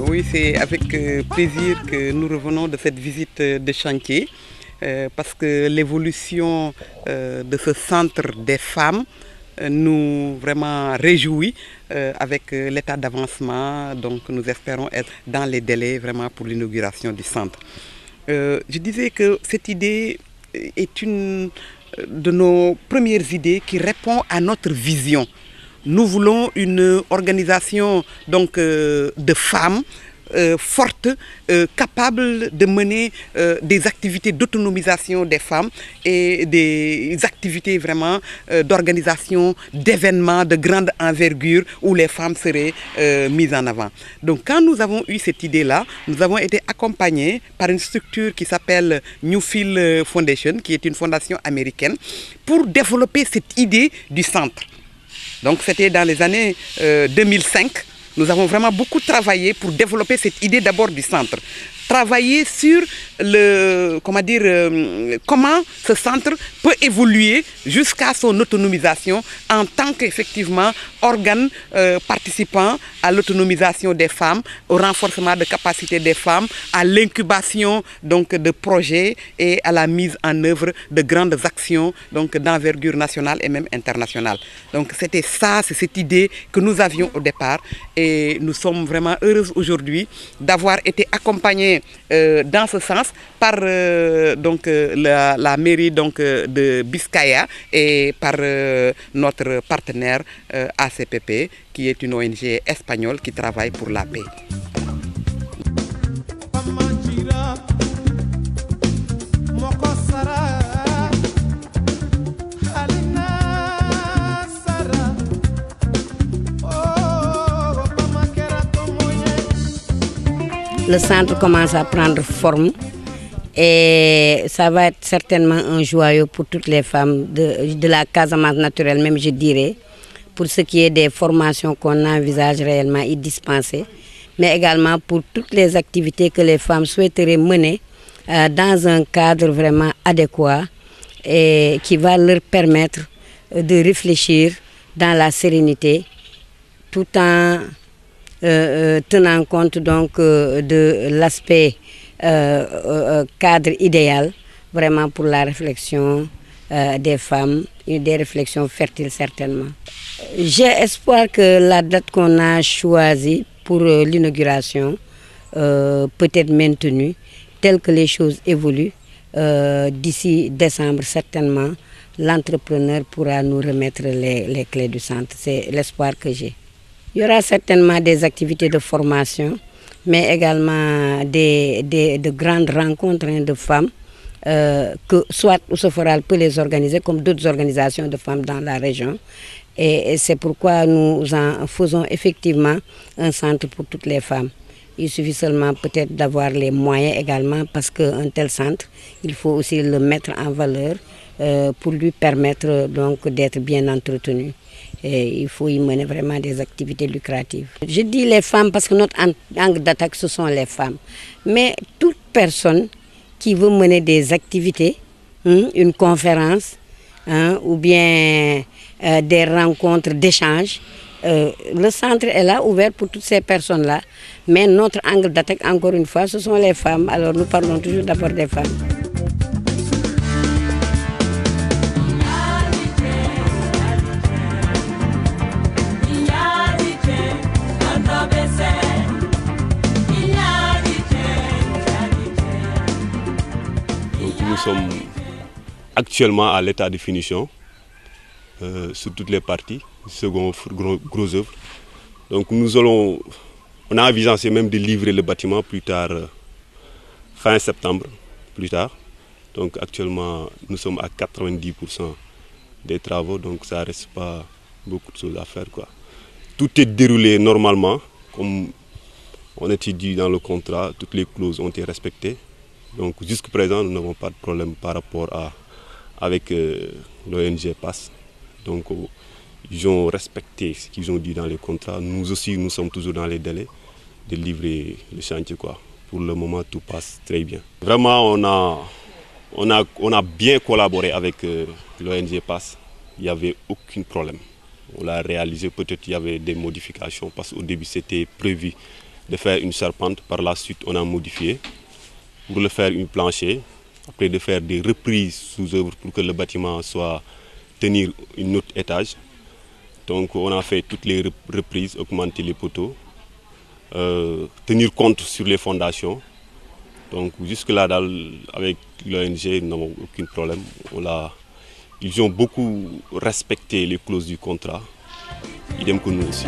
Oui, c'est avec plaisir que nous revenons de cette visite de chantier parce que l'évolution de ce centre des femmes nous vraiment réjouit avec l'état d'avancement. Donc nous espérons être dans les délais vraiment pour l'inauguration du centre. Je disais que cette idée est une de nos premières idées qui répond à notre vision. Nous voulons une organisation donc, de femmes fortes, capables de mener des activités d'autonomisation des femmes et des activités vraiment d'organisation d'événements de grande envergure où les femmes seraient mises en avant. Donc quand nous avons eu cette idée-là, nous avons été accompagnés par une structure qui s'appelle Newfield Foundation, qui est une fondation américaine, pour développer cette idée du centre. Donc c'était dans les années 2005. Nous avons vraiment beaucoup travaillé pour développer cette idée d'abord du centre. Travailler sur comment ce centre peut évoluer jusqu'à son autonomisation en tant qu'effectivement organe participant à l'autonomisation des femmes, au renforcement de capacités des femmes, à l'incubation donc de projets et à la mise en œuvre de grandes actions donc d'envergure nationale et même internationale. Donc c'était ça, c'est cette idée que nous avions au départ et nous sommes vraiment heureux aujourd'hui d'avoir été accompagnés dans ce sens par la mairie donc, de Biscaya et par notre partenaire ACPP qui est une ONG espagnole qui travaille pour la paix. Le centre commence à prendre forme et ça va être certainement un joyau pour toutes les femmes de la Casamance naturelle, même je dirais, pour ce qui est des formations qu'on envisage réellement y dispenser, mais également pour toutes les activités que les femmes souhaiteraient mener dans un cadre vraiment adéquat et qui va leur permettre de réfléchir dans la sérénité tout en tenant compte donc de l'aspect cadre idéal vraiment pour la réflexion des femmes, des réflexions fertiles certainement. J'ai espoir que la date qu'on a choisie pour l'inauguration peut être maintenue telle que les choses évoluent. D'ici décembre certainement, l'entrepreneur pourra nous remettre les clés du centre. C'est l'espoir que j'ai. Il y aura certainement des activités de formation, mais également de grandes rencontres de femmes, que soit Oussoforal peut les organiser, comme d'autres organisations de femmes dans la région. Et c'est pourquoi nous en faisons effectivement un centre pour toutes les femmes. Il suffit seulement peut-être d'avoir les moyens également, parce qu'un tel centre, il faut aussi le mettre en valeur pour lui permettre donc d'être bien entretenu. Et il faut y mener vraiment des activités lucratives. Je dis les femmes parce que notre angle d'attaque, ce sont les femmes. Mais toute personne qui veut mener des activités, une conférence ou bien des rencontres d'échange, le centre est là, ouvert pour toutes ces personnes-là. Mais notre angle d'attaque, encore une fois, ce sont les femmes. Alors nous parlons toujours d'abord des femmes. Nous sommes actuellement à l'état de finition sur toutes les parties, second gros œuvre. Donc on a envisagé même de livrer le bâtiment plus tard, fin septembre, plus tard. Donc actuellement nous sommes à 90% des travaux, donc ça ne reste pas beaucoup de choses à faire, quoi. Tout est déroulé normalement, comme on était dit dans le contrat, toutes les clauses ont été respectées. Donc jusqu'à présent, nous n'avons pas de problème par rapport avec l'ONG PAS. Donc ils ont respecté ce qu'ils ont dit dans les contrats. Nous aussi, nous sommes toujours dans les délais de livrer le chantier, quoi. Pour le moment, tout passe très bien. Vraiment, on a bien collaboré avec l'ONG PAS. Il n'y avait aucun problème. On l'a réalisé, peut-être qu'il y avait des modifications parce qu'au début c'était prévu de faire une charpente. Par la suite, on a modifié pour le faire une plancher. Après de faire des reprises sous œuvre pour que le bâtiment soit tenir un autre étage. Donc on a fait toutes les reprises, augmenter les poteaux, tenir compte sur les fondations. Donc jusque-là, avec l'ONG, nous n'avons aucun problème. Ils ont beaucoup respecté les clauses du contrat, idem que nous aussi.